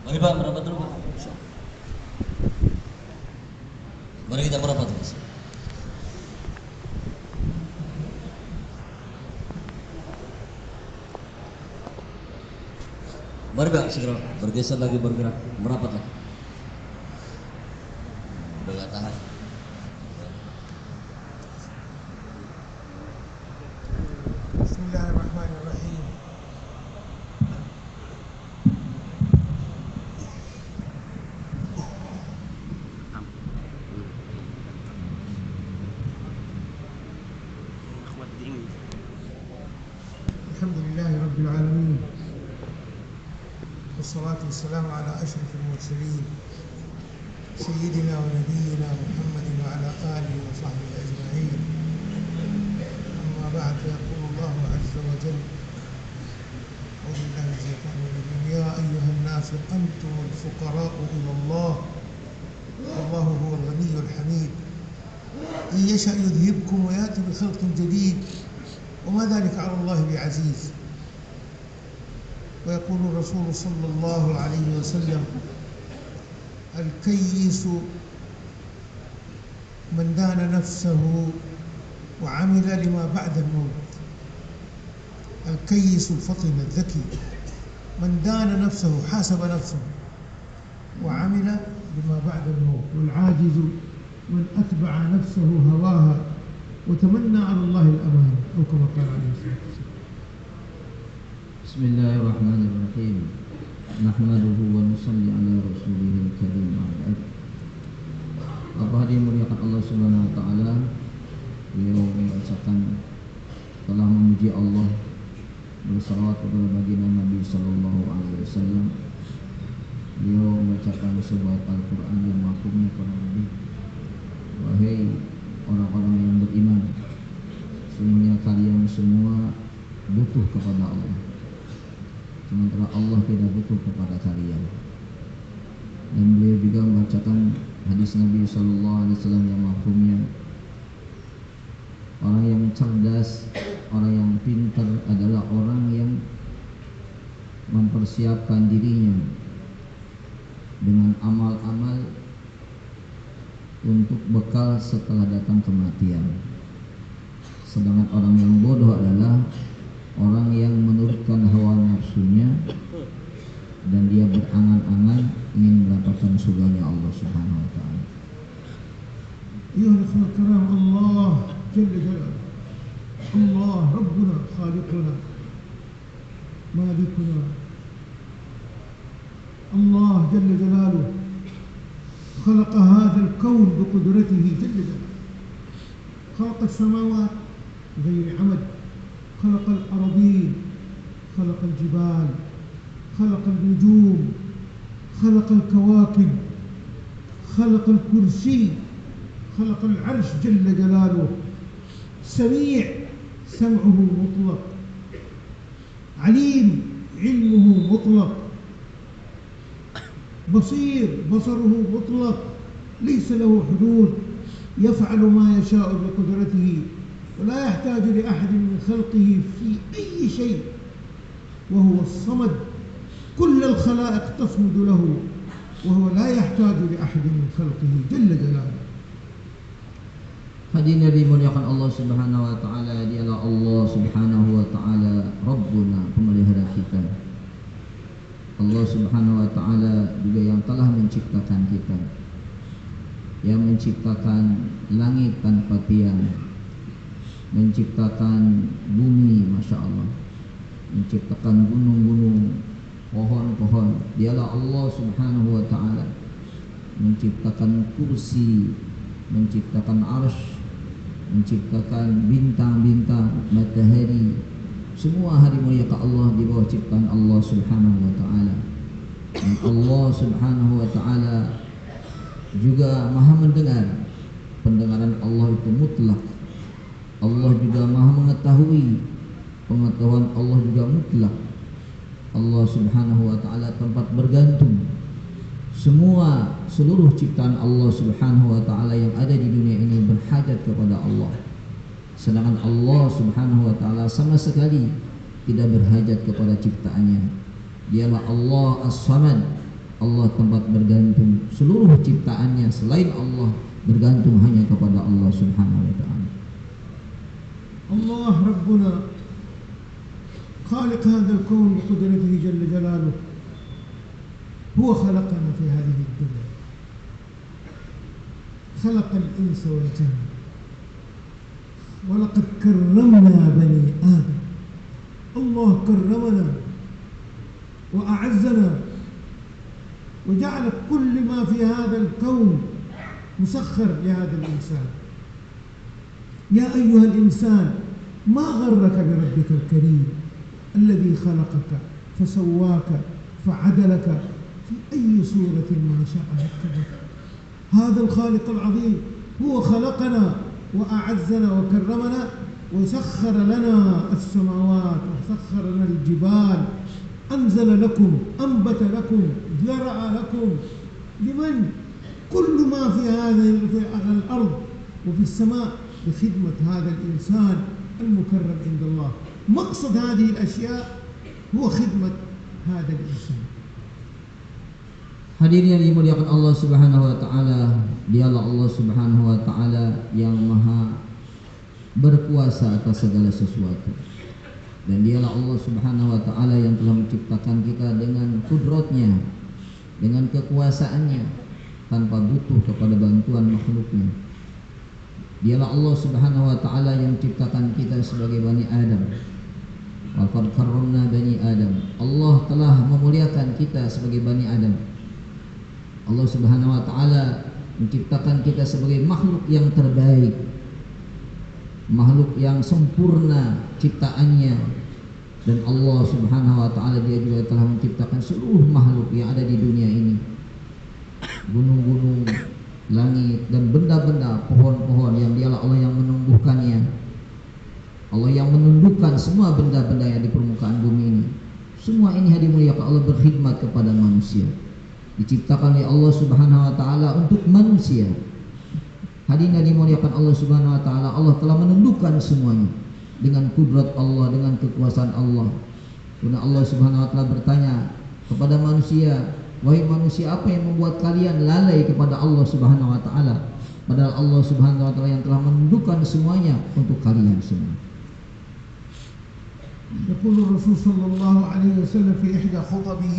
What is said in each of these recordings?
Mari Pak, merapat dulu Pak. Mari kita merapat Mas. Mari Pak, segera bergeser lagi, bergerak, merapat lagi. Udah gak tahan. Bismillahirrahmanirrahim. Alhamdulillahi Rabbil Alamin. Wassalatu wassalamu ala ashrafil mursalin Sayyidina wa Nabiyyina Muhammadin wa ala alihi wa sahbihi ajma'in. Amma ba'd, yaqulu Allahu azza wa jalla أعوذ بالله من الشيطان الرجيم يا أيها الناس أنتم الفقراء إلى الله والله هو الغني الحميد إن يشأ يذهبكم ويأتي بخلق جديد وما ذلك على الله بعزيز. ويقول الرسول صلى الله عليه وسلم الكيس من دان نفسه وعمل لما بعد الموت. الكيس الفطن الذكي من دان نفسه حاسب نفسه وعمل لما بعد الموت. والعاجز من أتبع نفسه هواها وتمنى على الله الأمان أو كما قال عليه الصلاة والسلام. Bismillahirrahmanirrahim. Nahmaduhu wa nusalli ala rasulihil karim. Apa hadirin muliakan Allah Subhanahu wa taala, beliau membacakan telah memuji Allah, bersalawat kepada baginda Nabi sallallahu alaihi wasallam. Beliau membacakan sebuah Al-Qur'an yang mafhumnya kurang lebih, wahai orang-orang yang beriman, sesungguhnya kalian semua butuh kepada Allah, sementara Allah tidak butuh kepada kalian. Dan beliau juga membacakan hadis Nabi sallallahu alaihi wasallam yang mafhumnya, orang yang cerdas, orang yang pintar adalah orang yang mempersiapkan dirinya dengan amal-amal untuk bekal setelah datang kematian. Sedangkan orang yang bodoh adalah orang yang menurutkan hawa nafsunya dan dia berangan-angan ingin mendapatkan surganya Allah Subhanahu wa taala. أيها الأخوة الكرام، الله جل جلاله، الله ربنا خالقنا مالكنا، الله جل جلاله خلق هذا الكون بقدرته جل جلاله. خلق السماوات بغير عمد، خلق الأراضين، خلق الجبال، خلق النجوم، خلق الكواكب، خلق الكرسي، خلق العرش جل جلاله. سميع سمعه مطلق، عليم علمه مطلق، بصير بصره مطلق، ليس له حدود، يفعل ما يشاء بقدرته ولا يحتاج لأحد من خلقه في أي شيء، وهو الصمد، كل الخلائق تصمد له وهو لا يحتاج لأحد من خلقه جل جلاله. Hadirin yang dimuliakan Allah Subhanahu wa taala, dialah Allah Subhanahu wa taala Rabbuna, pemelihara kita. Allah Subhanahu wa taala juga yang telah menciptakan kita, yang menciptakan langit tanpa tiang, menciptakan bumi, Masya Allah, menciptakan gunung-gunung, pohon-pohon. Dialah Allah Subhanahu wa ta'ala, menciptakan kursi, menciptakan arsy, menciptakan bintang-bintang, matahari. Semua hari mulia ke Allah di bawah ciptaan Allah Subhanahu wa ta'ala. Dan Allah Subhanahu wa ta'ala juga maha mendengar. Pendengaran Allah itu mutlak. Allah juga maha mengetahui, pengetahuan Allah juga mutlak. Allah Subhanahu wa ta'ala tempat bergantung. Seluruh ciptaan Allah Subhanahu wa ta'ala yang ada di dunia ini berhajat kepada Allah. Sedangkan Allah Subhanahu wa ta'ala sama sekali tidak berhajat kepada ciptaannya. Dialah Allah As-Samad, Allah tempat bergantung. Seluruh ciptaannya selain Allah bergantung hanya kepada Allah Subhanahu wa ta'ala. الله ربنا خالق هذا الكون بقدرته جل جلاله، هو خلقنا في هذه الدنيا، خلق الإنس والجن، ولقد كرمنا بني آدم. الله كرمنا وأعزنا وجعل كل ما في هذا الكون مسخر لهذا الإنسان. يا أيها الإنسان ما غرك بربك الكريم الذي خلقك فسواك فعدلك في أي صورة ما شاء ركبك. هذا الخالق العظيم هو خلقنا وأعزنا وكرمنا وسخر لنا السماوات وسخر لنا الجبال، أنزل لكم، أنبت لكم، زرع لكم، لمن؟ كل ما في هذه الأرض وفي السماء بخدمة هذا الإنسان المكرم عند الله. مقصد هذه الأشياء هو خدمة هذا الإنسان. Hadirin yang dimuliakan Allah Subhanahu wa ta'ala, dialah Allah Subhanahu wa ta'ala yang maha berkuasa atas segala sesuatu. Dan dialah Allah Subhanahu wa ta'ala yang telah menciptakan kita dengan kudratnya, dengan kekuasaannya, tanpa butuh kepada bantuan makhluknya. Dialah Allah Subhanahu wa ta'ala yang menciptakan kita sebagai Bani Adam. Walaqad karramna Bani Adam. Allah telah memuliakan kita sebagai Bani Adam. Allah Subhanahu wa ta'ala menciptakan kita sebagai makhluk yang terbaik, makhluk yang sempurna ciptaannya. Dan Allah Subhanahu wa ta'ala dia juga telah menciptakan seluruh makhluk yang ada di dunia ini, gunung-gunung, langit, dan benda-benda, pohon-pohon yang dialah Allah yang menumbuhkannya, Allah yang menundukkan semua benda-benda yang di permukaan bumi ini. Semua ini dimuliakan Allah berkhidmat kepada manusia, diciptakan oleh Allah Subhanahu wa ta'ala untuk manusia. Hadirin yang dimuliakan Allah Subhanahu wa ta'ala, Allah telah menundukkan semuanya dengan kudrat Allah, dengan kekuasaan Allah. Karena Allah Subhanahu wa ta'ala bertanya kepada manusia, wahai manusia, apa yang membuat kalian lalai kepada Allah Subhanahu wa ta'ala? Padahal Allah Subhanahu wa ta'ala yang telah menundukkan semuanya untuk kalian semua. يقول الرسول صلى الله عليه وسلم في إحدى خطبه: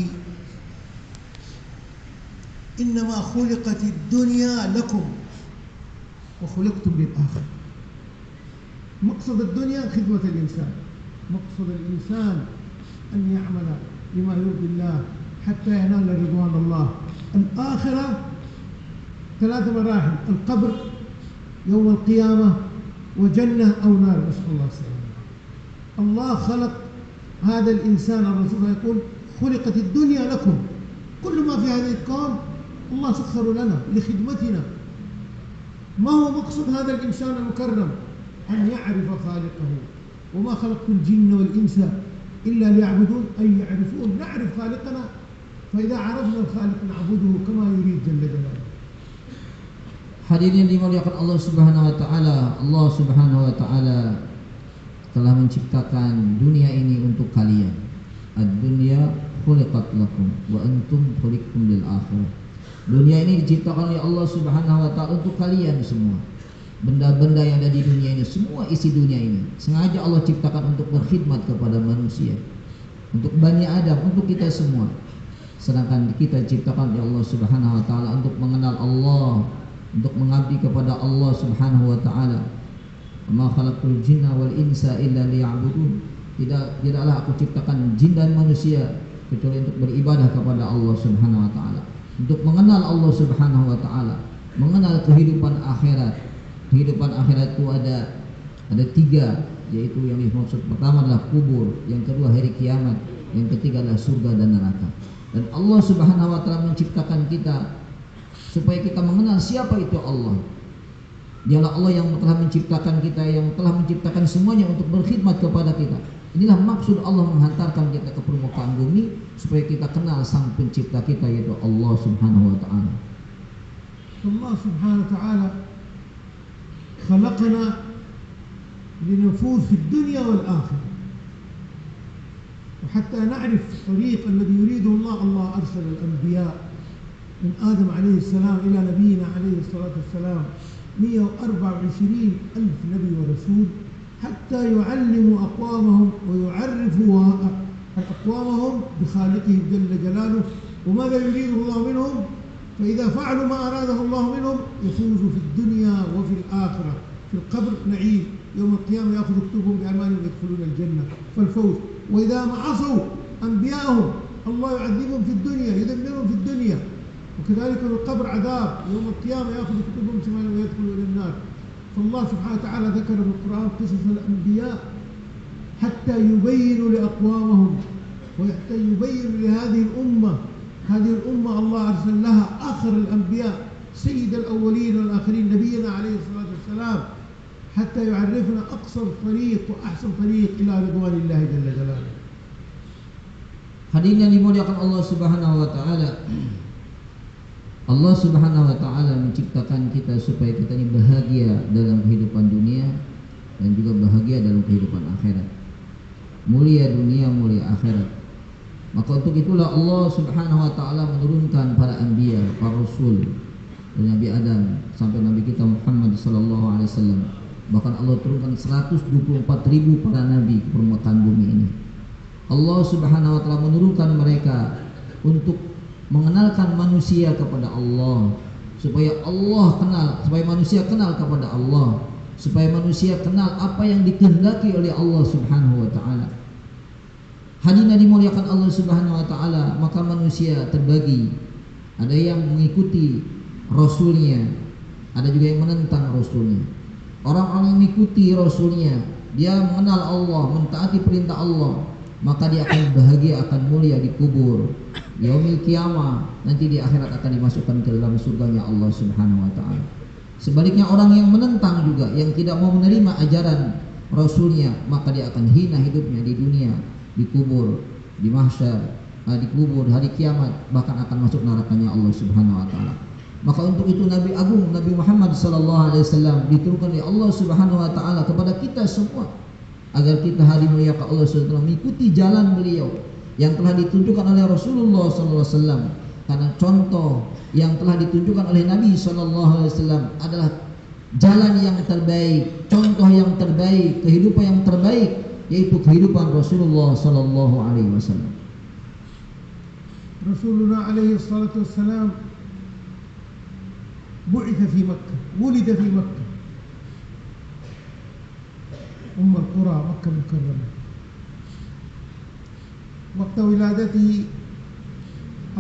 إنما خلقت الدنيا لكم وخلقتم للآخرة. مقصد الدنيا خدمة الإنسان، مقصد الإنسان أن يعمل لما يرضي الله حتى ينال رضوان الله. الآخرة ثلاث مراحل: القبر، يوم القيامة، وجنة أو نار، نسأل الله السلامة. الله خلق هذا الإنسان، الرسول يقول: خلقت الدنيا لكم. كل ما في هذه الكون الله سخر لنا لخدمتنا. ما هو مقصد هذا الإنسان المكرم؟ أن يعرف خالقه. وما خلقت الجن والإنس إلا ليعبدون، أي يعرفون، نعرف خالقنا، فإذا عرفنا الخالق نعبده كما يريد جل جلاله. Hadirin dimuliakan Allah Subhanahu wa ta'ala, Allah Subhanahu wa ta'ala telah menciptakan dunia ini untuk kalian. Ad-dunya khuliqat lakum wa antum khuliqtum lil akhirah. Dunia ini diciptakan oleh Allah Subhanahu wa ta'ala untuk kalian semua. Benda-benda yang ada di dunia ini, semua isi dunia ini sengaja Allah ciptakan untuk berkhidmat kepada manusia, untuk Bani Adam, untuk kita semua. Sedangkan kita diciptakan oleh Allah Subhanahu wa ta'ala untuk mengenal Allah, untuk mengabdi kepada Allah Subhanahu wa ta'ala. Ma khalaqtul jinna wal insa illa liya'budun. Tidaklah aku ciptakan jin dan manusia kecuali untuk beribadah kepada Allah Subhanahu wa ta'ala, untuk mengenal Allah Subhanahu wa ta'ala, mengenal kehidupan akhirat. Kehidupan akhirat itu ada tiga, yaitu yang dimaksud pertama adalah kubur, yang kedua hari kiamat, yang ketiga adalah surga dan neraka. Dan Allah Subhanahu wa ta'ala menciptakan kita supaya kita mengenal siapa itu Allah. Dialah Allah yang telah menciptakan kita, yang telah menciptakan semuanya untuk berkhidmat kepada kita. Inilah maksud Allah menghantarkan kita ke permukaan bumi, supaya kita kenal sang pencipta kita, yaitu Allah Subhanahu wa ta'ala. Allah Subhanahu wa ta'ala خلقنا لنفوز في الدنيا والآخرة، وحتى نعرف الطريق الذي يريده الله. الله أرسل سلاسل الأنبياء من آدم عليه السلام إلى نبينا عليه الصلاة والسلام 124 ألف نبي ورسول حتى يعلموا أقوامهم ويعرفوا أقوامهم بخالقهم جل جلاله وماذا يريده الله منهم، فإذا فعلوا ما أراده الله منهم يفوزوا في الدنيا وفي الآخرة. في القبر نعيم، يوم القيامة يأخذ كتبهم بأيمانهم ويدخلون الجنة فالفوز. وإذا ما عصوا أنبياءهم الله يعذبهم في الدنيا، يدمرهم في الدنيا. وكذلك في القبر عذاب، يوم القيامة يأخذ كتبهم شمالا ويدخلوا إلى النار. فالله سبحانه وتعالى ذكر في القرآن قصص الأنبياء حتى يبينوا لأقوامهم وحتى يبين لهذه الأمة. هذه الأمة الله أرسل لها آخر الأنبياء سيد الأولين والآخرين نبينا عليه الصلاة والسلام حتى يعرفنا أقصر طريق وأحسن طريق إلى رضوان الله جل جلاله. Hadirin yang dimuliakan Allah Subhanahu wa taala. Allah Subhanahu wa taala menciptakan kita supaya kita ini bahagia dalam kehidupan dunia dan juga bahagia dalam kehidupan akhirat. Mulia dunia, mulia akhirat. Maka untuk itulah Allah Subhanahu wa taala menurunkan para anbiya, para rasul dari Nabi Adam sampai Nabi kita Muhammad sallallahu alaihi wasallam. Bahkan Allah turunkan 124.000 para nabi ke permukaan bumi ini. Allah Subhanahu wa taala menurunkan mereka untuk mengenalkan manusia kepada Allah, supaya Allah kenal, supaya manusia kenal kepada Allah, supaya manusia kenal apa yang dikehendaki oleh Allah Subhanahu wa taala. Hadirin dimuliakan Allah Subhanahu wa taala, maka manusia terbagi. Ada yang mengikuti rasulnya, ada juga yang menentang rasulnya. Orang-orang yang mengikuti rasulnya, dia mengenal Allah, mentaati perintah Allah, maka dia akan bahagia, akan mulia di kubur. Yaumil qiyamah, nanti di akhirat akan dimasukkan ke dalam surganya Allah Subhanahu wa taala. Sebaliknya orang yang menentang juga, yang tidak mau menerima ajaran rasulnya, maka dia akan hina hidupnya di dunia, di kubur, di mahsyar, di kubur, hari kiamat, bahkan akan masuk nerakanya Allah Subhanahu wa taala. Maka untuk itu Nabi Agung Nabi Muhammad sallallahu alaihi wasallam diturunkan oleh Allah Subhanahu wa taala kepada kita semua agar kita hari mulia Allah Subhanahu wa taala mengikuti jalan beliau yang telah ditunjukkan oleh Rasulullah sallallahu alaihi wasallam. Karena contoh yang telah ditunjukkan oleh Nabi sallallahu alaihi wasallam adalah jalan yang terbaik, contoh yang terbaik, kehidupan yang terbaik, yaitu kehidupan Rasulullah sallallahu alaihi wasallam. Rasulullah alaihi salatu wassalam بعث في مكة، ولد في مكة أم القرى مكة المكرمة. وقت ولادته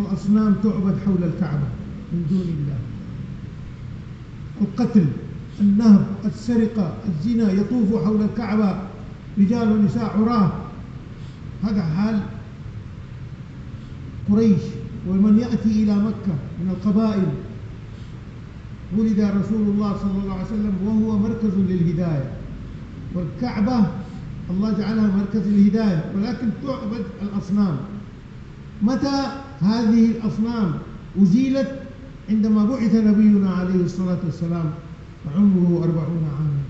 الأصنام تعبد حول الكعبة من دون الله. القتل، النهب، السرقة، الزنا يطوف حول الكعبة رجال ونساء عراة. هذا حال قريش ومن يأتي إلى مكة من القبائل. ولد رسول الله صلى الله عليه وسلم وهو مركز للهداية، والكعبة الله جعلها مركز للهداية، ولكن تعبد الأصنام. متى هذه الأصنام أزيلت؟ عندما بعث نبينا عليه الصلاة والسلام وعمره 40 عاما.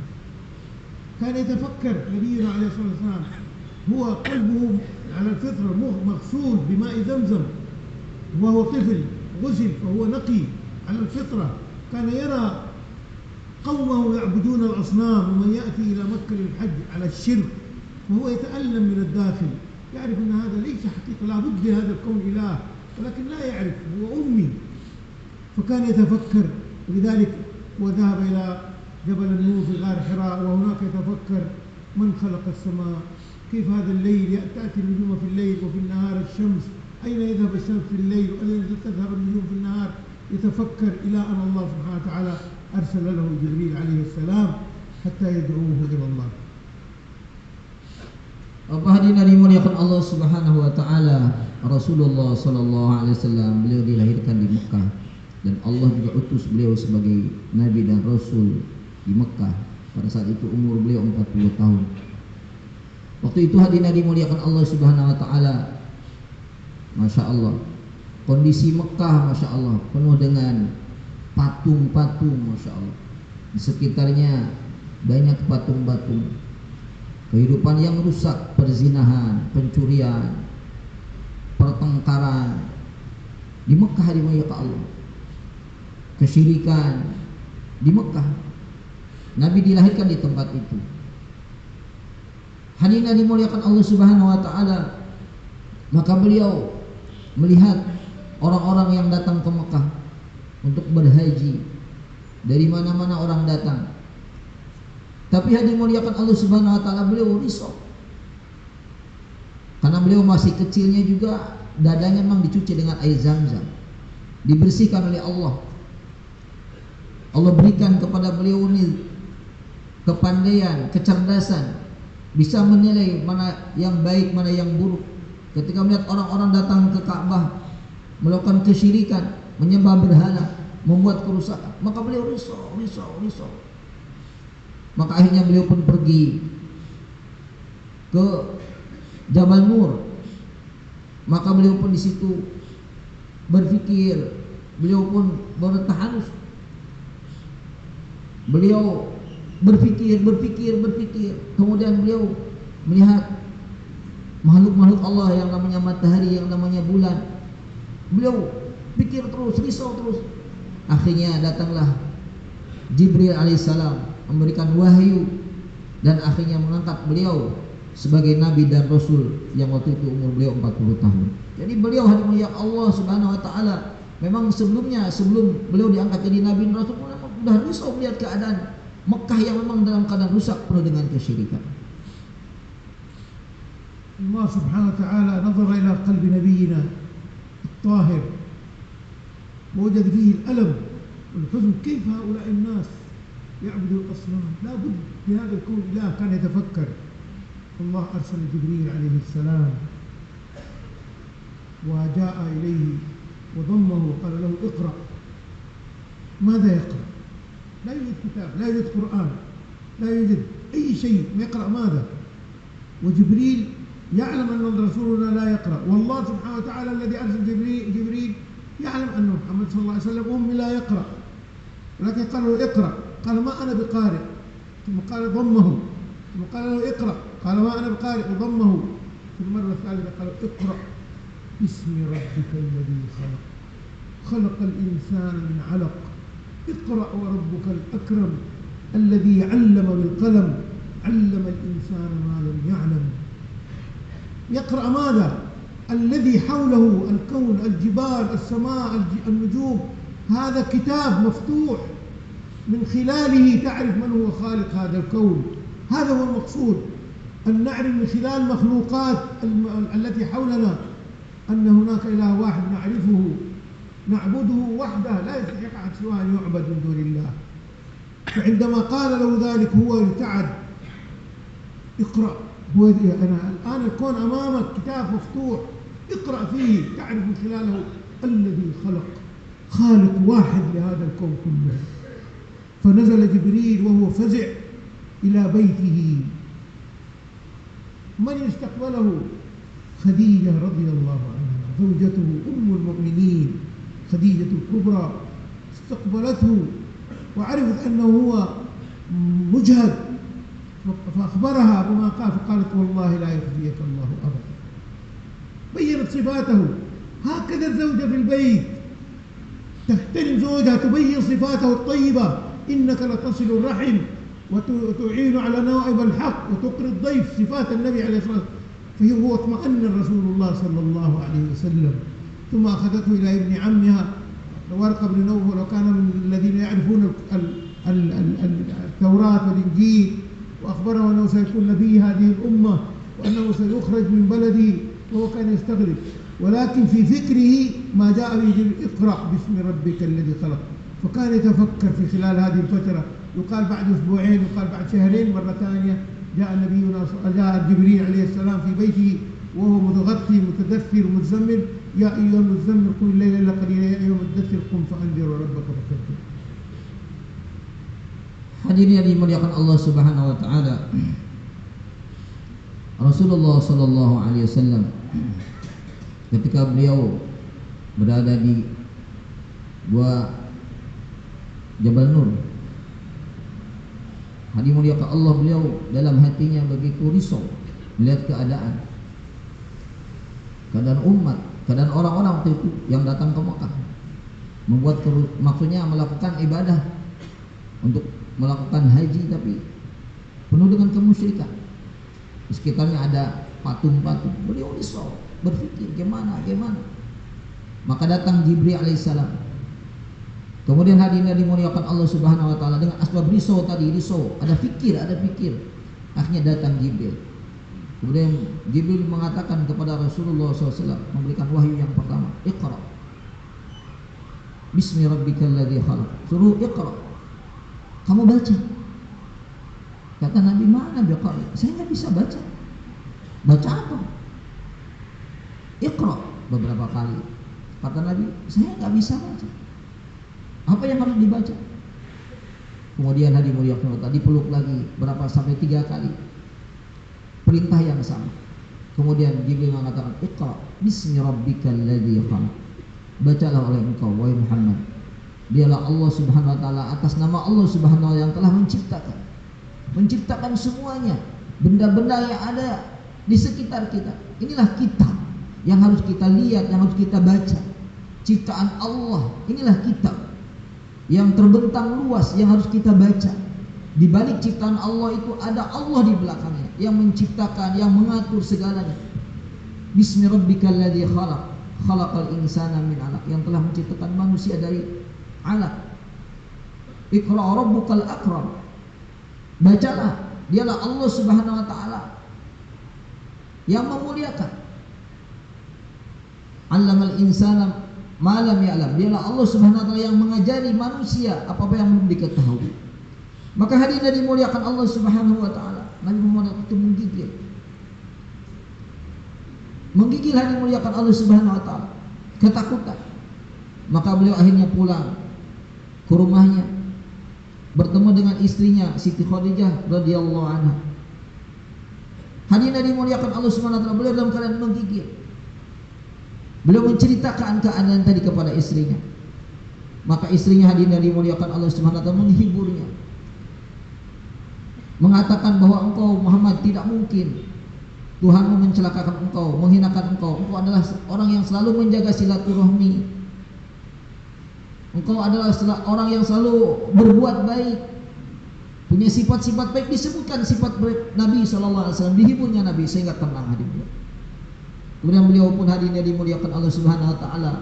كان يتفكر نبينا عليه الصلاة والسلام، هو قلبه على الفطرة مغسول بماء زمزم، وهو طفل غسل فهو نقي على الفطرة. كان يرى قومه يعبدون الأصنام ومن يأتي إلى مكة للحج على الشرك، وهو يتألم من الداخل، يعرف أن هذا ليس حقيقة، لا بد لهذا الكون إله، ولكن لا يعرف، هو أمي. فكان يتفكر، ولذلك وذهب إلى جبل النور في غار حراء، وهناك يتفكر من خلق السماء، كيف هذا الليل تأتي النجوم في الليل وفي النهار الشمس، أين يذهب الشمس في الليل وأين تذهب النجوم في النهار. يتفكر إلى أن الله سبحانه وتعالى أرسل له جبريل عليه السلام حتى يدعوه إلى الله. Hadirin dimuliakan Allah Subhanahu wa taala, Rasulullah sallallahu alaihi wasallam beliau dilahirkan di Mekah dan Allah juga utus beliau sebagai nabi dan rasul di Mekah. Pada saat itu umur beliau 40 tahun. Waktu itu hadirin dimuliakan Allah Subhanahu wa taala, Masya Allah, kondisi Mekah Masya Allah penuh dengan patung-patung Masya Allah. Di sekitarnya banyak patung-patung. Kehidupan yang rusak, perzinahan, pencurian, pertengkaran, Di Mekah dimuliakan Allah. Kesyirikan di Mekah. Nabi dilahirkan di tempat itu. Hadirin dimuliakan Allah Subhanahu wa taala. Maka beliau melihat orang-orang yang datang ke Mekah untuk berhaji. Dari mana-mana orang datang. Tapi hadirin dimuliakan Allah Subhanahu wa taala, beliau risau. Karena beliau masih kecilnya juga, dadanya memang dicuci dengan air Zam-Zam. Dibersihkan oleh Allah. Allah berikan kepada beliau ini kepandaian, kecerdasan, bisa menilai mana yang baik, mana yang buruk. Ketika melihat orang-orang datang ke Ka'bah melakukan kesyirikan, menyembah berhala, membuat kerusakan, maka beliau risau. Maka akhirnya beliau pun pergi ke Jabal Nur. Maka beliau pun di situ berpikir, beliau pun bertahanus. Beliau berpikir. Kemudian beliau melihat makhluk-makhluk Allah yang namanya matahari, yang namanya bulan. Beliau pikir terus, risau terus. Akhirnya datanglah Jibril alaihissalam memberikan wahyu dan akhirnya mengangkat beliau sebagai nabi dan rasul yang waktu itu umur beliau 40 tahun. Jadi beliau hanya melihat Allah Subhanahu wa taala. Memang sebelum beliau diangkat jadi nabi dan rasul, sudah risau melihat keadaan Mekah yang memang dalam keadaan rusak penuh dengan kesyirikan. Allah Subhanahu wa taala nazar ila qalbi nabiyina الطاهر ووجد فيه الألم والحزن. كيف هؤلاء الناس يعبدوا الأصنام؟ لا بد في هذا الكون إله كان يتفكر. الله أرسل جبريل عليه السلام وجاء إليه وضمه وقال له اقرأ. ماذا يقرأ؟ لا يوجد كتاب، لا يوجد قرآن، لا يوجد أي شيء. يقرأ ماذا؟ وجبريل يعلم أن رسولنا لا يقرأ، والله سبحانه وتعالى الذي أرسل جبريل يعلم أن محمد صلى الله عليه وسلم أمي لا يقرأ، ولكن قال له اقرأ، قال ما أنا بقارئ، ثم قال ضمه، ثم قال له اقرأ، قال ما أنا بقارئ وضمه، في المرة الثالثة قال اقرأ باسم ربك الذي خلق، خلق الإنسان من علق، اقرأ وربك الأكرم الذي علم بالقلم، علم الإنسان ما لم يعلم. يقرأ ماذا؟ الذي حوله الكون، الجبال، السماء، النجوم. هذا كتاب مفتوح من خلاله تعرف من هو خالق هذا الكون. هذا هو المقصود، أن نعرف من خلال المخلوقات التي حولنا أن هناك إله واحد نعرفه نعبده وحده، لا يستحق أحد سواه أن يعبد من دون الله. فعندما قال له ذلك هو ارتعد. اقرأ، هو أنا الآن الكون أمامك كتاب مفتوح، اقرأ فيه تعرف من خلاله الذي خلق، خالق واحد لهذا الكون كله. فنزل جبريل وهو فزع إلى بيته. من استقبله؟ خديجة رضي الله عنها زوجته أم المؤمنين خديجة الكبرى، استقبلته وعرفت أنه هو مجهد، فأخبرها بما قال، فقالت والله لا يخزيك الله أبدا. بينت صفاته. هكذا الزوجة في البيت تحترم زوجها، تبين صفاته الطيبة. إنك لتصل الرحم وتعين على نوائب الحق وتقري الضيف، صفات النبي عليه الصلاة والسلام. فهو اطمأن رسول الله صلى الله عليه وسلم. ثم أخذته إلى ابن عمها ورقة بن نوفل، وكان من الذين يعرفون التوراة والإنجيل، وأخبره أنه سيكون نبي هذه الأمة وأنه سيخرج من بلده، وهو كان يستغرب، ولكن في فكره ما جاء به اقرأ باسم ربك الذي خلق. فكان يتفكر في خلال هذه الفترة، يقال بعد أسبوعين، يقال بعد شهرين، مرة ثانية جاء جبريل عليه السلام في بيته وهو متغطي متدثر متزمل. يا أيها المزمل قم الليل إلا قليلا يا أيها المدثر قم فأنذر ربك فكبر. Hadirin yang dimuliakan Allah Subhanahu wa taala. Rasulullah sallallahu alaihi wasallam ketika beliau berada di gua Jabal Nur, hadirin muliakan Allah, beliau dalam hatinya begitu risau melihat keadaan umat Keadaan orang-orang waktu itu yang datang ke Mekah maksudnya melakukan ibadah untuk melakukan haji, tapi penuh dengan kemusyrikan. Di sekitarnya ada patung-patung. Beliau risau, berpikir gimana. Maka datang Jibril alaihissalam. Kemudian hadirin dimuliakan Allah Subhanahu wa taala, dengan asbab risau tadi, ada fikir. Akhirnya datang Jibril. Kemudian Jibril mengatakan kepada Rasulullah SAW, memberikan wahyu yang pertama, Iqra. Bismi rabbikal ladzi khalaq. Suruh Iqra. Kamu baca. Kata Nabi, mana biqari? Saya nggak bisa baca. Baca apa? Iqra beberapa kali. Kata Nabi, saya nggak bisa baca. Apa yang harus dibaca? Kemudian hadirin muliakan Allah dipeluk lagi berapa sampai 3 kali. Perintah yang sama. Kemudian Jibril mengatakan, Iqra bismi rabbikal ladzi khalaq. Bacalah oleh engkau wahai Muhammad. Dialah Allah Subhanahu wa taala, atas nama Allah Subhanahu wa taala yang telah menciptakan semuanya, benda-benda yang ada di sekitar kita. Inilah kitab yang harus kita lihat, yang harus kita baca. Ciptaan Allah, inilah kitab yang terbentang luas yang harus kita baca. Di balik ciptaan Allah itu ada Allah di belakangnya yang menciptakan, yang mengatur segalanya. Bismi rabbikal ladzi khalaq, khalaqal insana min 'alaq, yang telah menciptakan manusia dari alaq. Iqra rabbukal akram. Bacalah, dialah Allah Subhanahu wa taala yang memuliakan. Allamal insana ma lam ya'lam. Dialah Allah Subhanahu wa taala yang mengajari manusia apa-apa yang belum diketahui. Maka hadirin dimuliakan Allah Subhanahu wa taala, Nabi Muhammad itu menggigil hadirin dimuliakan Allah Subhanahu wa taala, ketakutan. Maka beliau akhirnya pulang ke rumahnya, bertemu dengan istrinya Siti Khadijah radhiyallahu anha. Hadirin dimuliakan Allah Subhanahu wa taala, beliau dalam keadaan menggigil. Beliau menceritakan keadaan tadi kepada istrinya. Maka istrinya hadirin dimuliakan Allah Subhanahu wa taala menghiburnya, mengatakan bahwa engkau Muhammad tidak mungkin Tuhanmu mencelakakan engkau, menghinakan engkau. Engkau adalah orang yang selalu menjaga silaturahmi. Engkau adalah orang yang selalu berbuat baik, punya sifat-sifat baik. Disebutkan sifat baik Nabi SAW, dihiburnya Nabi sehingga tenang hadirin. Kemudian beliau pun hadirin dimuliakan Allah Subhanahu wa taala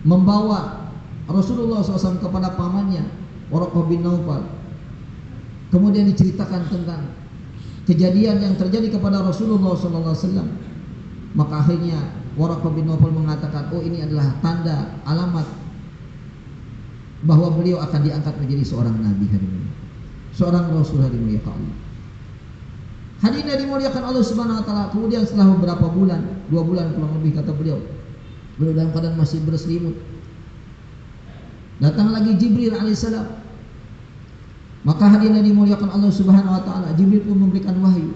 membawa Rasulullah SAW kepada pamannya Waraqah bin Naufal. Kemudian diceritakan tentang kejadian yang terjadi kepada Rasulullah SAW. Maka akhirnya Waraqah bin Naufal mengatakan, oh ini adalah tanda alamat bahwa beliau akan diangkat menjadi seorang nabi hadirin, seorang rasul hadirin ya Allah. Hadirin dimuliakan Allah Subhanahu wa taala. Kemudian setelah beberapa bulan, 2 bulan kurang lebih kata beliau dalam keadaan masih berselimut, datang lagi Jibril alaihissalam. Maka hadirin dimuliakan Allah Subhanahu wa taala, Jibril pun memberikan wahyu.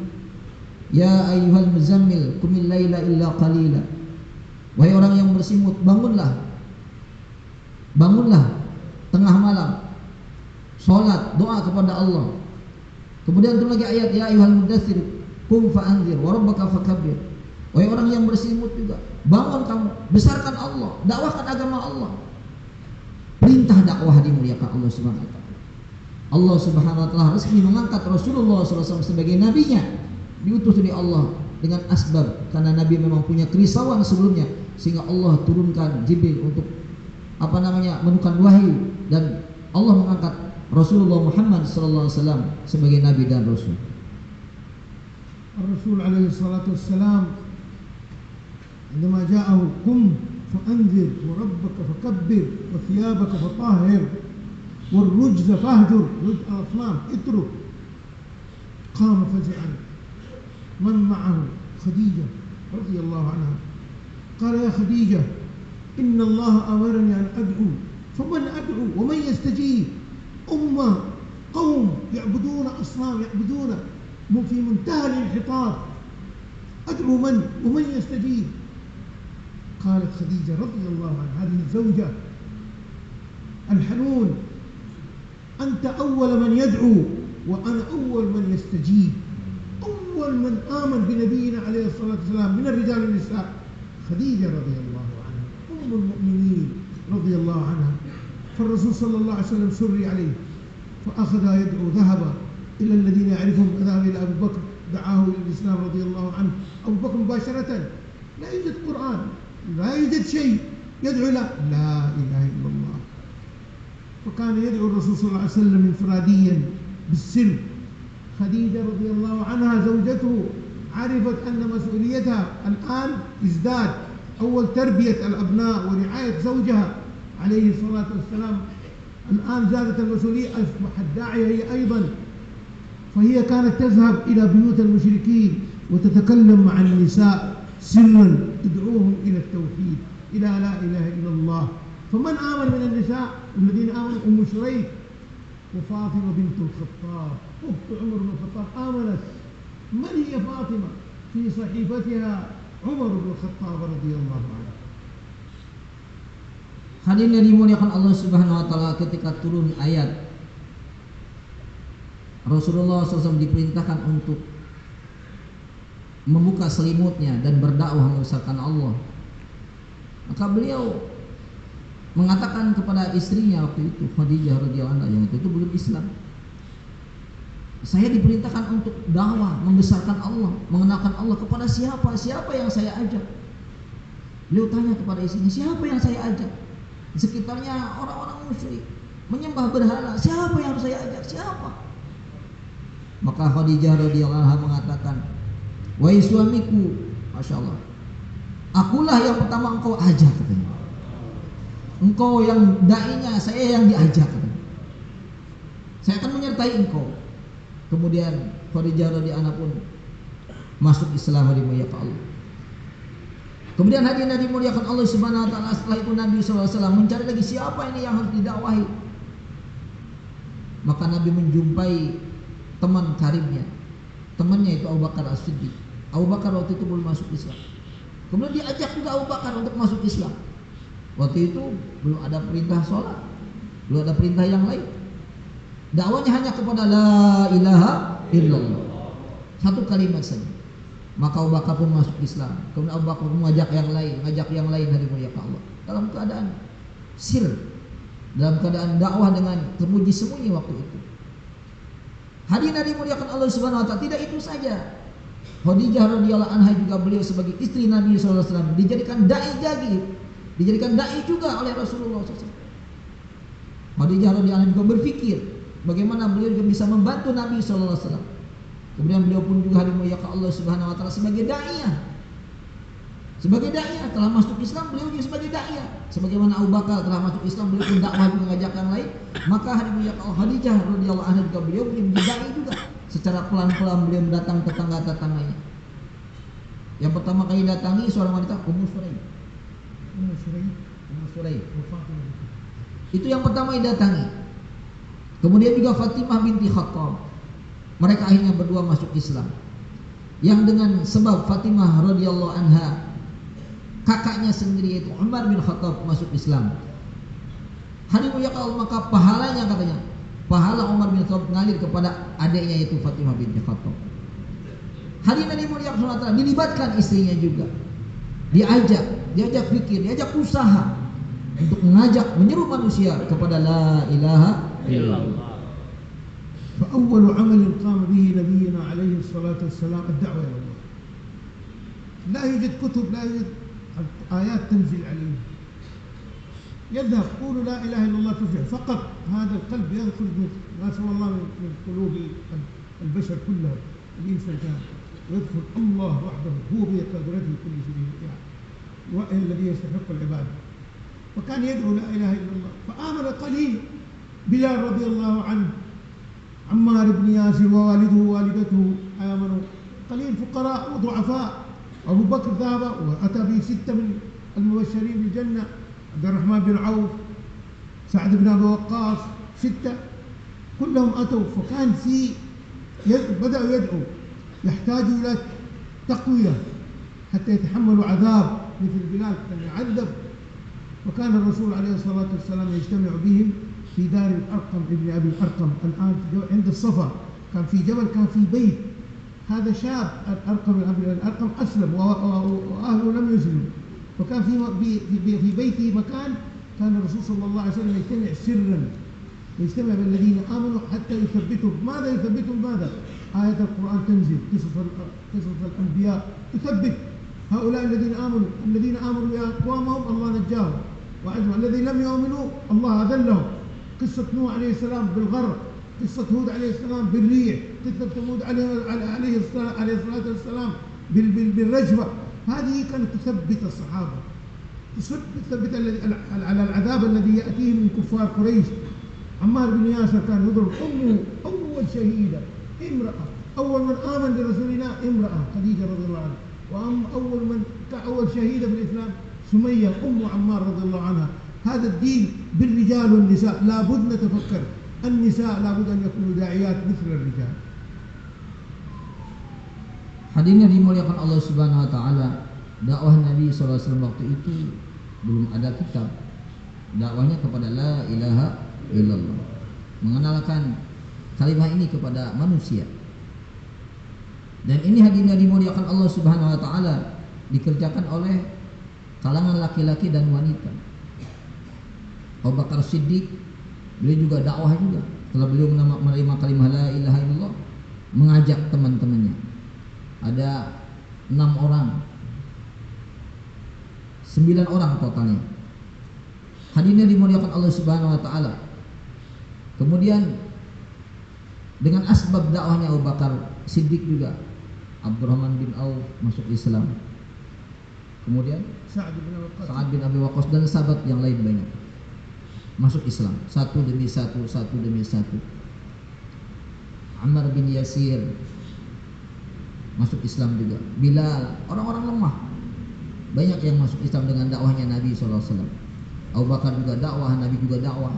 Ya ayyuhal muzammil qumil laila illa qalila. Wahai orang yang bersimut, bangunlah. Bangunlah tengah malam. Salat, doa kepada Allah. Kemudian turun lagi ayat, ya ayyuhal mudaththir qum fa'anzir wa rabbaka fakabbir. Wahai orang yang bersimut juga, bangun kamu, besarkan Allah, dakwahkan agama Allah. Perintah dakwah dimuliakan Allah Subhanahu wa taala. Allah Subhanahu wa taala resmi mengangkat Rasulullah SAW sebagai nabinya, diutus oleh Allah dengan asbab karena Nabi memang punya kerisauan sebelumnya, sehingga Allah turunkan Jibril untuk menurunkan wahyu, dan Allah mengangkat Rasulullah Muhammad SAW sebagai nabi dan rasul. Rasul alaihi salatu wassalam عندما جاءه قم فأنذر وربك فكبر وثيابك فطهر والرجز فاهجر، رجز الأصنام اترك. قام فزعا، من معه؟ خديجة رضي الله عنها. قال يا خديجة إن الله أمرني أن أدعو، فمن أدعو ومن يستجيب؟ أمة قوم يعبدون أصنام، يعبدون في منتهى الانحطاط، أدعو من ومن يستجيب؟ قالت خديجة رضي الله عنها، هذه الزوجة الحنون، أنت أول من يدعو وأنا أول من يستجيب. أول من آمن بنبينا عليه الصلاة والسلام من الرجال والنساء خديجة رضي الله عنها أم المؤمنين رضي الله عنها. فالرسول صلى الله عليه وسلم سري عليه فأخذ يدعو، ذهب إلى الذين يعرفهم، ذهب إلى أبي بكر دعاه إلى الإسلام رضي الله عنه. أبو بكر مباشرة لا يوجد قرآن، لا يوجد شيء، يدعو لا إله إلا الله. فكان يدعو الرسول صلى الله عليه وسلم انفراديا بالسر. خديجة رضي الله عنها زوجته عرفت أن مسؤوليتها الآن ازداد، أول تربية الأبناء ورعاية زوجها عليه الصلاة والسلام، الآن زادت المسؤولية، أصبحت داعية هي أيضا. فهي كانت تذهب إلى بيوت المشركين وتتكلم مع النساء سرا، تدعوهم إلى التوحيد، إلى لا إله إلا الله. فمن آمن من النساء الذين آمنوا أم شريك وفاطمة بنت الخطاب أخت عمر بن الخطاب آمنت. من هي فاطمة؟ في صحيفتها عمر بن الخطاب رضي الله عنه. Hadirin yang dimuliakan Allah Subhanahu wa taala, ketika turun ayat Rasulullah SAW diperintahkan untuk membuka selimutnya dan berdakwah membesarkan Allah, maka beliau mengatakan kepada istrinya waktu itu, Khadijah radhiyallahu anha, yang itu belum Islam, saya diperintahkan untuk dakwah membesarkan Allah, mengenalkan Allah. Kepada siapa? Siapa yang saya ajak? Beliau tanya kepada istrinya, siapa yang saya ajak? Di sekitarnya orang-orang musyrik menyembah berhala, siapa yang harus saya ajak? Siapa? Maka Khadijah radhiyallahu anha mengatakan, wahai suamiku, masya Allah, akulah yang pertama engkau ajak, katanya. Engkau yang dai-nya, saya yang diajak, katanya. Saya akan menyertai engkau. Kemudian Khadijah radhiyallahu anha pun masuk Islam, dimuliakan Allah. Kemudian hadirin yang dimuliakan Allah Subhanahu wa taala, setelah itu Nabi SAW mencari lagi siapa ini yang harus didakwahi. Maka Nabi menjumpai teman karibnya, temannya itu Abu Bakar As-Siddiq. Abu Bakar waktu itu belum masuk Islam. Kemudian diajak juga Abu Bakar untuk masuk Islam. Waktu itu belum ada perintah sholat, belum ada perintah yang lain. Dakwanya hanya kepada la ilaha illallah, satu kalimat saja. Maka Abu Bakar pun masuk Islam. Kemudian Abu Bakar pun mengajak yang lain, hari muliakan Allah, dalam keadaan sir, dalam keadaan dakwah dengan tersembunyi-sembunyi waktu itu. Hadirin dimuliakan Allah Subhanahu wa taala, tidak itu saja. Khadijah radhiyallahu anha juga, beliau sebagai istri Nabi sallallahu alaihi wasallam dijadikan dai jagi, dijadikan dai juga oleh Rasulullah SAW. Khadijah radhiyallahu anha juga berpikir bagaimana beliau juga bisa membantu Nabi sallallahu alaihi wasallam. Kemudian beliau pun juga dimuliakan Allah Subhanahu wa taala sebagai dai. Sebagai dai telah masuk Islam, beliau juga sebagai dai. Sebagaimana Abu Bakar telah masuk Islam, beliau pun dakwah juga mengajak yang lain. Maka dimuliakan Allah, Khadijah radhiyallahu anha juga beliau menjadi dai juga. Secara pelan-pelan beliau mendatang tetangga-tetangganya. Yang pertama kali datangi seorang wanita, Ummu Suraim. Itu yang pertama didatangi. Kemudian juga Fatimah binti Khattab. Mereka akhirnya berdua masuk Islam. Yang dengan sebab Fatimah radhiyallahu anha, kakaknya sendiri yaitu Umar bin Khattab masuk Islam. Hadirin ya Allah, maka pahalanya katanya, pahala Umar bin Khattab mengalir kepada adiknya yaitu Fatimah binti Khattab. Hadirin dimuliakan Allah Ta'ala, dilibatkan istrinya juga. Diajak fikir, diajak usaha untuk mengajak, menyeru manusia kepada la ilaha illallah. فأول عمل قام به نبينا عليه الصلاة والسلام الدعوة إلى الله. لا يوجد كتب، لا يوجد آيات تنزل عليه. يذهب قولوا لا إله إلا الله تفلح، فقط هذا القلب يدخل ما شاء الله من قلوب البشر كلها، الإنس والجان، ويدخل الله وحده هو بقدرته كل شيء يعني، الذي يستحق العبادة. وكان يدعو لا إله إلا الله. فآمن قليل بلال رضي الله عنه، عمار بن ياسر ووالده ووالدته آمنوا، قليل فقراء وضعفاء. أبو بكر ذهب وأتى به 6 من المبشرين بالجنة، عبد الرحمن بن عوف، سعد بن أبي وقاص، 6 كلهم أتوا. فكان في بدأوا يدعوا، يحتاجوا إلى تقوية حتى يتحملوا عذاب مثل بلال كان يعذب. وكان الرسول عليه الصلاة والسلام يجتمع بهم في دار الأرقم ابن أبي الأرقم، الآن عند الصفا، كان في جبل، كان في بيت. هذا شاب الأرقم ابن أبي الأرقم أسلم وأهله لم يسلموا، وكان في بيته مكان كان الرسول صلى الله عليه وسلم يجتمع سرا، يجتمع بالذين آمنوا حتى يثبتهم. ماذا يثبتهم؟ ماذا؟ آية القرآن تنزل، قصص الأنبياء تثبت هؤلاء الذين آمنوا بأقوامهم الله نجاهم وعزهم، الذين لم يؤمنوا الله أذلهم. قصة نوح عليه السلام بالغرق، قصة هود عليه السلام بالريح، قصة ثمود عليه الصلاة والسلام بالرجفة. هذه كانت تثبت الصحابة، تثبت على العذاب الذي يأتيهم من كفار قريش. عمار بن ياسر كان يضرب أمه أول شهيدة امرأة، أول من آمن برسولنا امرأة خديجة رضي الله عنها، أول شهيدة في الإسلام سمية أم عمار رضي الله عنها. هذا الدين بالرجال والنساء، لابد نتفكر، النساء لابد أن يكونوا داعيات مثل الرجال. Hadirin yang dimuliakan Allah Subhanahu wa taala, dakwah Nabi SAW waktu itu belum ada kitab. Dakwahnya kepada la ilaha illallah, mengenalkan kalimat ini kepada manusia. Dan ini hadirin yang dimuliakan Allah Subhanahu wa taala dikerjakan oleh kalangan laki-laki dan wanita. Abu Bakar Siddiq, beliau juga dakwah juga. Setelah beliau menerima kalimat la ilaha illallah, mengajak teman-temannya. Ada 6 orang, 9 orang totalnya. Hadirin yang dimuliakan Allah Subhanahu wa taala. Kemudian dengan asbab dakwahnya Abu Bakar Siddiq juga, Abdurrahman bin Auf masuk Islam. Kemudian Sa'ad bin Abi Waqqas dan sahabat yang lain banyak masuk Islam, satu demi satu. Ammar bin Yasir masuk Islam juga. Bilal, orang-orang lemah banyak yang masuk Islam dengan dakwahnya Nabi SAW. Abu Bakar juga dakwah, Nabi juga dakwah.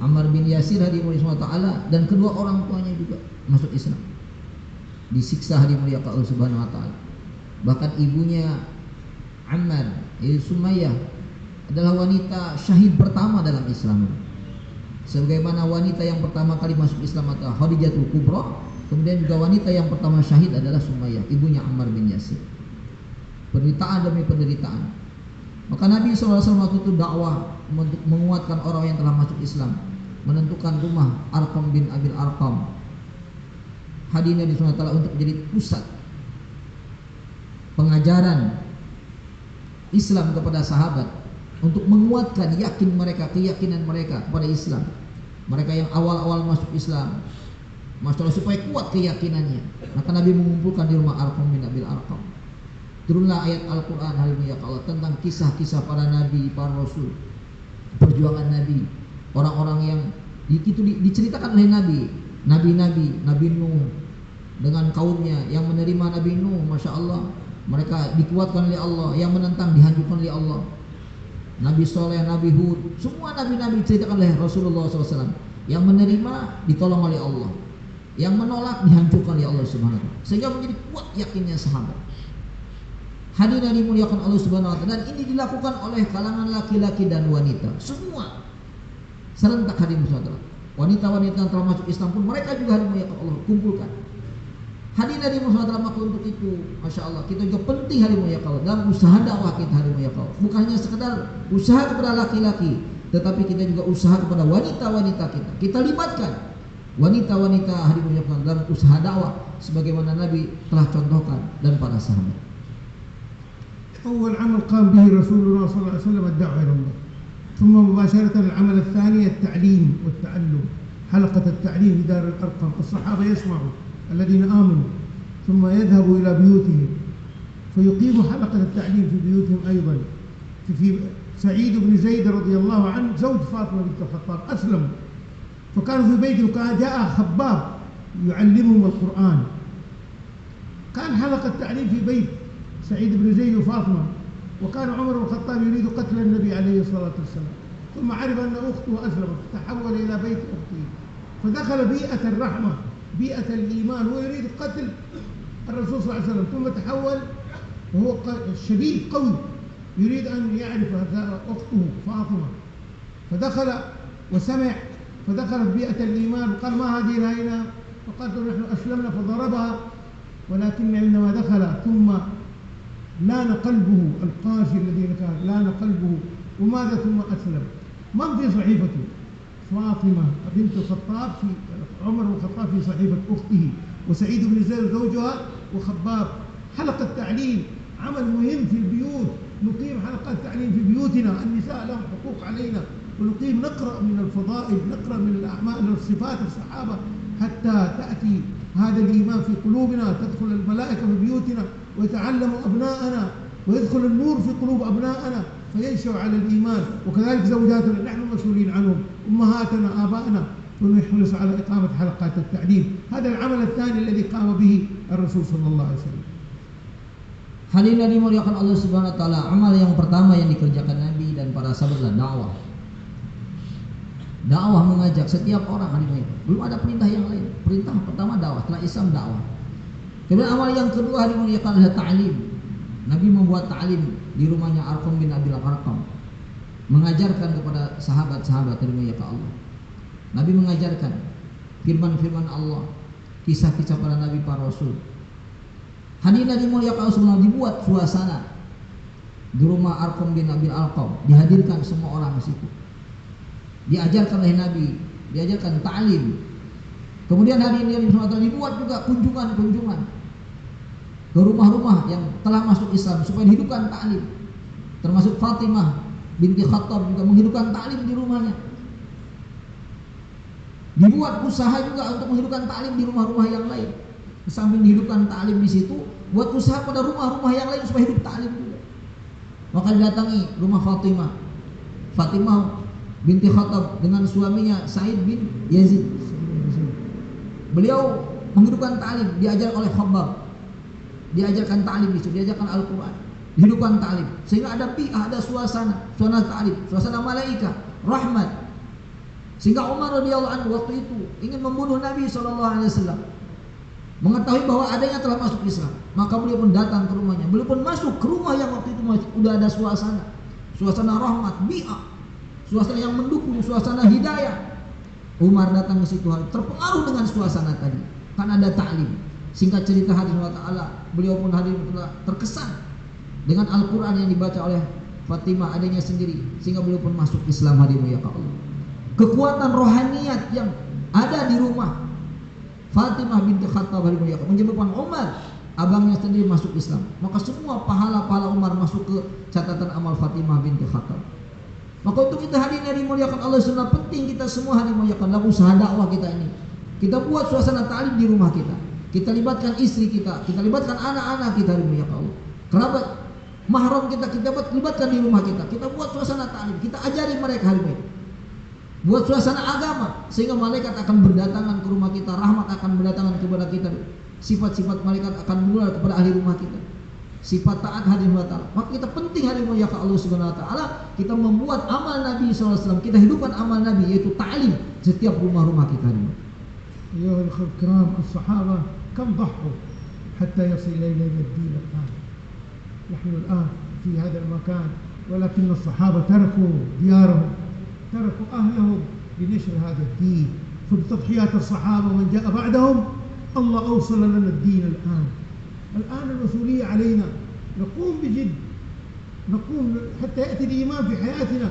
Ammar bin Yasir hadirin Allah dan kedua orang tuanya juga masuk Islam. Disiksa hadirin Allah Subhanahu wa taala. Bahkan ibunya Ammar, Sumayyah, adalah wanita syahid pertama dalam Islam. Sebagaimana wanita yang pertama kali masuk Islam adalah Khadijatul Kubra, kemudian juga wanita yang pertama syahid adalah Sumayyah, ibunya Ammar bin Yasir. Penderitaan demi penderitaan. Maka Nabi SAW waktu itu dakwah untuk menguatkan orang yang telah masuk Islam, menentukan rumah Arqam bin Abil Arqam, hadirin di SWT untuk menjadi pusat pengajaran Islam kepada sahabat, untuk menguatkan keyakinan mereka kepada Islam. Mereka yang awal-awal masuk Islam, Masya Allah, supaya kuat keyakinannya, maka Nabi mengumpulkan di rumah Arqam bin Abil Arqam. Turunlah ayat Al-Quran ya Allah tentang kisah-kisah para nabi, para rasul, perjuangan Nabi, orang-orang yang itu diceritakan oleh Nabi Nuh dengan kaumnya yang menerima Nabi Nuh, Masya Allah, mereka dikuatkan oleh Allah, yang menentang dihancurkan oleh Allah. Nabi Soleh, Nabi Hud, semua nabi-nabi diceritakan oleh Rasulullah SAW. Yang menerima ditolong oleh Allah, yang menolak dihancurkan oleh Allah Subhanahu wa taala, sehingga menjadi kuat yakinnya sahabat. Hadirin yang dimuliakan Allah Subhanahu wa taala, dan ini dilakukan oleh kalangan laki-laki dan wanita semua serentak hadirin saudara. Wanita-wanita yang telah masuk Islam pun mereka juga hadirin yang Allah kumpulkan. Hadirin yang dimuliakan Allah, maka untuk itu Masya Allah kita juga penting hadirin yang Allah dalam usaha dakwah kita hadirin yang Allah. Bukan hanya sekedar usaha kepada laki-laki, tetapi kita juga usaha kepada wanita-wanita kita. Kita libatkan wanita-wanita hadirin yang Allah dalam usaha dakwah sebagaimana Nabi telah contohkan dan para sahabat. أول عمل قام به رسول الله صلى الله عليه وسلم الدعوة إلى الله، ثم مباشرة العمل الثاني التعليم والتعلم، حلقة التعليم في دار الأرقم. الصحابة يسمعوا الذين آمنوا ثم يذهبوا إلى بيوتهم فيقيموا حلقة التعليم في بيوتهم أيضا. في سعيد بن زيد رضي الله عنه زوج فاطمة بنت الخطاب أسلم، فكانوا في بيته وكان جاء خباب يعلمهم القرآن. كان حلقة التعليم في بيت سعيد بن زيد وفاطمة، وكان عمر بن الخطاب يريد قتل النبي عليه الصلاة والسلام، ثم عرف أن أخته أسلمت تحول إلى بيت أخته، فدخل بيئة الرحمة بيئة الإيمان ويريد قتل الرسول صلى الله عليه وسلم، ثم تحول وهو شديد قوي يريد أن يعرف أخته فاطمة، فدخل وسمع فدخلت بيئة الإيمان وقال ما هذه هنا، فقالت نحن أسلمنا، فضربها. ولكن عندما دخل ثم لان قلبه القاسي الذي كان لان قلبه. وماذا ثم أسلم؟ من في صحيفته؟ فاطمة بنت الخطاب في عمر بن الخطاب في صحيفة أخته، وسعيد بن زيد زوجها، وخباب. حلقة تعليم عمل مهم في البيوت، نقيم حلقات تعليم في بيوتنا، النساء لهم حقوق علينا، ونقيم نقرأ من الفضائل، نقرأ من الأعمال، من صفات الصحابة، حتى تأتي هذا الإيمان في قلوبنا، تدخل الملائكة في بيوتنا ويتعلم أبناءنا، ويدخل النور في قلوب أبنائنا فينشأ على الإيمان. وكذلك زوجاتنا نحن مسؤولين عنهم، أمهاتنا، آبائنا، ونحرص على إقامة حلقات التعليم. هذا العمل الثاني الذي قام به الرسول صلى الله عليه وسلم. Hadirin yang dimuliakan Allah Subhanahu wa taala, amal yang pertama yang dikerjakan Nabi dan para sahabat adalah dakwah. Dakwah mengajak setiap orang, hadirin. Belum ada perintah yang lain. Perintah pertama dakwah, setelah Islam dakwah. Kemudian amal yang kedua hadirin dimuliakan adalah ta'lim. Nabi membuat ta'lim di rumahnya Arqam bin Abil Arqam. Mengajarkan kepada sahabat-sahabat dimuliakan Allah. Nabi mengajarkan firman-firman Allah, kisah-kisah para nabi, para rasul. Hadirin yang dimuliakan Allah, dibuat suasana di rumah Arqam bin Abil Arqam, dihadirkan semua orang di situ. Diajarkan oleh Nabi, diajarkan ta'lim. Kemudian hadirin yang dibuat juga kunjungan-kunjungan ke rumah-rumah yang telah masuk Islam supaya dihidupkan ta'lim. Termasuk Fatimah binti Khattab juga menghidupkan ta'lim di rumahnya. Dibuat usaha juga untuk menghidupkan ta'lim di rumah-rumah yang lain. Sambil dihidupkan ta'lim di situ, buat usaha pada rumah-rumah yang lain supaya hidup ta'lim juga. Maka didatangi rumah Fatimah binti Khattab dengan suaminya Sa'id bin Yazid. Beliau menghidupkan ta'lim, diajar oleh Khabbab. Diajarkan ta'lim itu, diajarkan Al-Quran, dihidupkan ta'lim. Sehingga ada bi'ah, ada suasana ta'lim, suasana malaikat, rahmat. Sehingga Umar radhiyallahu anhu waktu itu ingin membunuh Nabi SAW. Mengetahui bahwa adanya telah masuk Islam, maka beliau pun datang ke rumahnya. Beliau pun masuk ke rumah yang waktu itu masih udah ada suasana rahmat, bi'ah, suasana yang mendukung, suasana hidayah. Umar datang ke situ terpengaruh dengan suasana tadi, kan ada ta'lim. Singkat cerita hadirin wa ta'ala, beliau pun hadirin terkesan dengan Al-Quran yang dibaca oleh Fatimah adanya sendiri, sehingga beliau pun masuk Islam hadirin ya Allah. Kekuatan rohaniyat yang ada di rumah Fatimah binti Khattab menyebabkan Umar abangnya sendiri masuk Islam. Maka semua pahala-pahala Umar masuk ke catatan amal Fatimah binti Khattab. Maka untuk kita hadirin yang dimuliakan Allah Subhanahu penting kita semua hadirin dimuliakan dalam usaha dakwah kita ini. Kita buat suasana ta'lim di rumah kita. Kita libatkan istri kita libatkan anak-anak kita hadirin dimuliakan Allah. Kerabat mahram kita libatkan di rumah kita. Kita buat suasana ta'lim, kita ajari mereka hadirin. Buat suasana agama sehingga malaikat akan berdatangan ke rumah kita, rahmat akan berdatangan kepada kita. Sifat-sifat malaikat akan menular kepada ahli rumah kita. Sifat taat hadirin wa ta'ala. Maka kita penting hadirin wa ta'ala Allah Subhanahu wa ta'ala, kita membuat amal Nabi SAW, kita hidupkan amal Nabi yaitu ta'lim setiap rumah-rumah kita hadirin. أيها الأخوة الكرام الصحابة كم ضحوا حتى يصل إلينا الدين الآن. نحن الآن في هذا المكان ولكن الصحابة تركوا ديارهم تركوا أهلهم لنشر هذا الدين. فبتضحيات الصحابة ومن جاء بعدهم الله أوصل لنا الدين الآن المسؤولية علينا نقوم بجد نقوم حتى يأتي الإيمان في حياتنا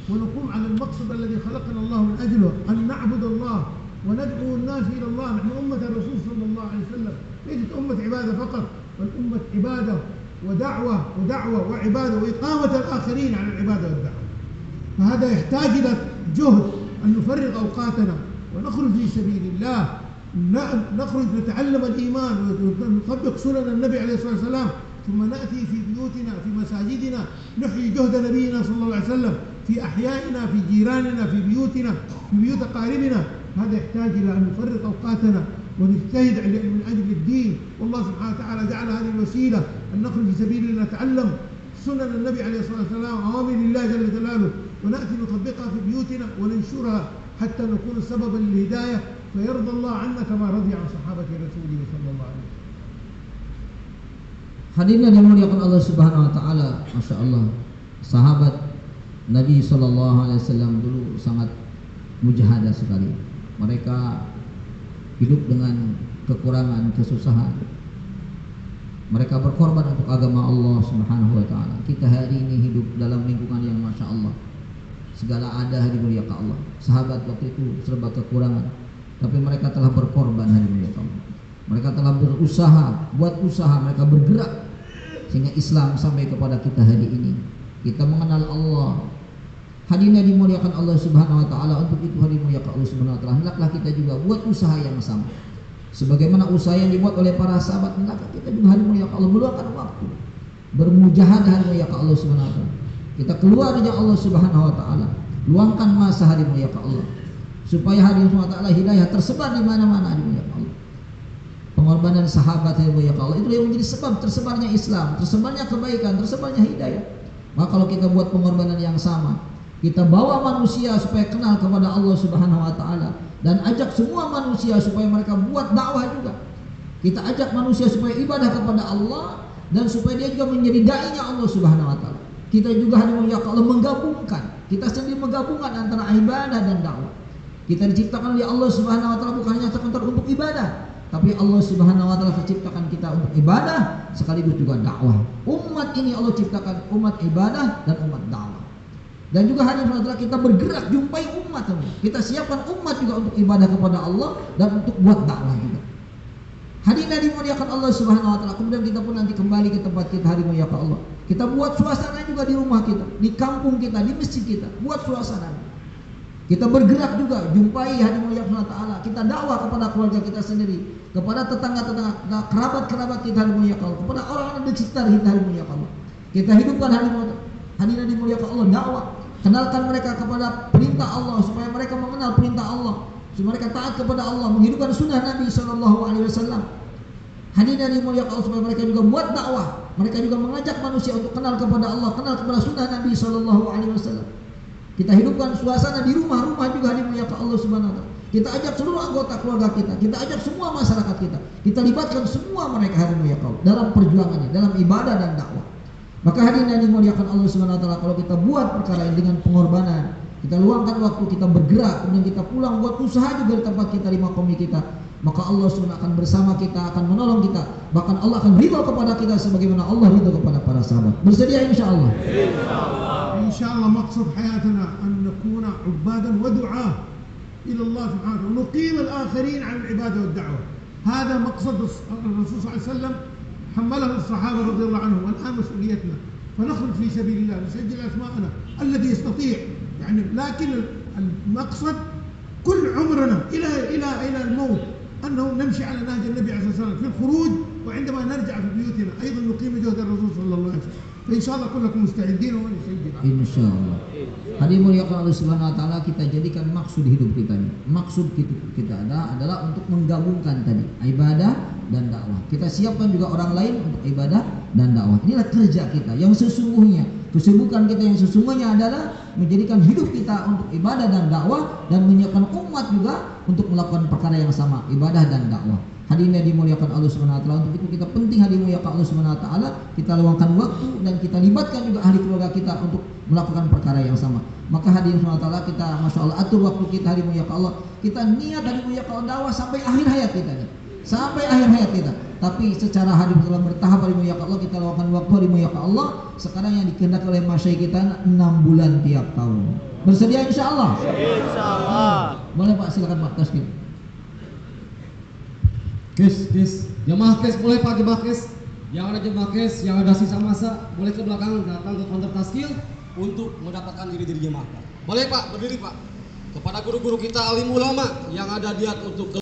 ونقوم على المقصد الذي خلقنا الله من أجله أن نعبد الله وندعو الناس إلى الله. نحن أمة الرسول صلى الله عليه وسلم ليست أمة عبادة فقط بل أمة عبادة ودعوة وعبادة وإقامة الآخرين على العبادة والدعوة. فهذا يحتاج إلى جهد أن نفرغ أوقاتنا ونخرج في سبيل الله، نخرج نتعلم الإيمان ونطبق سنن النبي عليه الصلاة والسلام، ثم نأتي في بيوتنا في مساجدنا نحيي جهد نبينا صلى الله عليه وسلم في أحيائنا في جيراننا في بيوتنا في بيوت أقاربنا. هذا يحتاج إلى أن نفرغ أوقاتنا ونجتهد من أجل الدين. والله سبحانه وتعالى جعل هذه الوسيلة أن نخرج في سبيل الله نتعلم سنن النبي عليه الصلاة والسلام أوامر الله جل جلاله ونأتي نطبقها في بيوتنا وننشرها حتى نكون سببا للهداية فيرضى الله عنا كما رضي عن صحابة رسوله صلى الله عليه وسلم. Hadirin yang dimuliakan Allah Subhanahu wa taala, Masya Allah, sahabat Nabi SAW dulu sangat mujahadah sekali. Mereka hidup dengan kekurangan, kesusahan. Mereka berkorban untuk agama Allah Subhanahu wa taala. Kita hari ini hidup dalam lingkungan yang Masya Allah, segala ada dimuliakan Allah. Sahabat waktu itu serba kekurangan, tapi mereka telah berkorban dimuliakan Allah. Mereka telah berusaha, buat usaha, mereka bergerak sehingga Islam sampai kepada kita hari ini. Kita mengenal Allah. Hadirin dimuliakan Allah Subhanahu wa taala. Untuk itu hari dimuliakan Allah Subhanahu wa taala, hendaklah kita juga buat usaha yang sama. Sebagaimana usaha yang dibuat oleh para sahabat, hendaklah kita juga hari dimuliakan Allah meluangkan waktu bermujahadah hari dimuliakan Allah Subhanahu wa taala. Kita keluar dari Allah Subhanahu wa taala, luangkan masa hari dimuliakan Allah supaya hari Subhanahu wa taala hidayah tersebar di mana-mana hari dimuliakan Allah. Pengorbanan sahabat hari dimuliakan Allah itu yang menjadi sebab tersebarnya Islam, tersebarnya kebaikan, tersebarnya hidayah. Maka kalau kita buat pengorbanan yang sama, kita bawa manusia supaya kenal kepada Allah Subhanahu wa taala, dan ajak semua manusia supaya mereka buat dakwah juga. Kita ajak manusia supaya ibadah kepada Allah dan supaya dia juga menjadi dai-nya Allah Subhanahu wa taala. Kita juga hanya kalau menggabungkan, kita sendiri menggabungkan antara ibadah dan dakwah. Kita diciptakan oleh Allah Subhanahu wa taala bukan hanya sekedar untuk ibadah, tapi Allah Subhanahu wa taala menciptakan kita untuk ibadah sekaligus juga dakwah. Umat ini Allah ciptakan umat ibadah dan umat dakwah. Dan juga hadirin saudara, kita bergerak jumpai umat, kita siapkan umat juga untuk ibadah kepada Allah dan untuk buat dakwah juga. Hadirin dimuliakan Allah Subhanahu wa taala. Kemudian kita pun nanti kembali ke tempat kita hari dimuliakan Allah. Kita buat suasana juga di rumah kita, di kampung kita, di masjid kita, buat suasana. Kita bergerak juga jumpai hari dimuliakan Allah taala. Kita dakwah kepada keluarga kita sendiri, kepada tetangga-tetangga, kerabat-kerabat kita hari dimuliakan Allah, kepada orang-orang di sekitar kita hari dimuliakan Allah. Kita hidupkan hadirin dimuliakan Allah dakwah. Kenalkan mereka kepada perintah Allah supaya mereka mengenal perintah Allah, supaya mereka taat kepada Allah, menghidupkan sunnah Nabi Shallallahu Alaihi Wasallam. Hadirin dimuliakan Allah, supaya mereka juga buat dakwah, mereka juga mengajak manusia untuk kenal kepada Allah, kenal kepada sunnah Nabi Shallallahu Alaihi Wasallam. Kita hidupkan suasana di rumah-rumah juga dimuliakan Allah Subhanahu Wa Taala. Kita ajak seluruh anggota keluarga kita ajak semua masyarakat kita libatkan semua mereka hari dimuliakan Allah dalam perjuangannya, dalam ibadah dan dakwah. Maka hadirin yang dimuliakan Allah Subhanahu wa taala, kalau kita buat perkara ini dengan pengorbanan, kita luangkan waktu, kita bergerak, kemudian kita pulang buat usaha juga di tempat kita, di makomi kita, maka Allah Subhanahu akan bersama kita, akan menolong kita, bahkan Allah akan ridha kepada kita sebagaimana Allah ridha kepada para sahabat. Bersedia insyaallah? Insyaallah مقصد حياتنا أن نكون عبادا ودعاة إلى الله سبحانه وتعالى ونقيم الآخرين على العبادة والدعوة. هذا مقصد الرسول صلى الله عليه وسلم حمله الصحابة رضي الله عنهم، والآن مسؤوليتنا فنخرج في سبيل الله، نسجل أسماءنا الذي يستطيع يعني، لكن المقصد كل عمرنا إلى الموت أنه نمشي على نهج النبي عليه الصلاة والسلام في الخروج، وعندما نرجع في بيوتنا أيضا نقيم جهد الرسول صلى الله عليه وسلم. فإن شاء الله كلكم مستعدين ونسجل. Insyaallah. Hadirin muliakan Allah Subhanahu wa taala, kita jadikan maksud hidup kita ini. Maksud kita adalah untuk menggabungkan tadi ibadah dan dakwah. Kita siapkan juga orang lain untuk ibadah dan dakwah. Inilah kerja kita yang sesungguhnya. Kesibukan kita yang sesungguhnya adalah menjadikan hidup kita untuk ibadah dan dakwah, dan menyiapkan umat juga untuk melakukan perkara yang sama, ibadah dan dakwah. Hadirin yang dimuliakan Allah Subhanahu wa taala, untuk itu kita penting hadirin dimuliakan Allah Subhanahu wa taala, kita luangkan waktu dan kita libatkan juga ahli keluarga kita untuk melakukan perkara yang sama. Maka hadirin Subhanahu wa taala, kita Masya Allah atur waktu kita hadirin dimuliakan Allah, kita niat hadirin dimuliakan Allah dakwah sampai akhir hayat kita nih. Sampai akhir hayat kita. Tapi secara hadirin dalam bertahap hadirin dimuliakan Allah, kita luangkan waktu hadirin dimuliakan Allah. Sekarang yang dikehendaki oleh masyayikh kita 6 bulan tiap tahun. Bersedia insyaallah? Insyaallah. Boleh Pak, silakan Pak tasbih. Kes, jemaah kes, boleh Pak jemaah kes. Yang ada jemaah kes, yang ada sisa masa, boleh ke belakang datang ke counter taskil untuk mendapatkan diri jemaah. Boleh Pak, berdiri Pak. Kepada guru-guru kita alim ulama yang ada diat untuk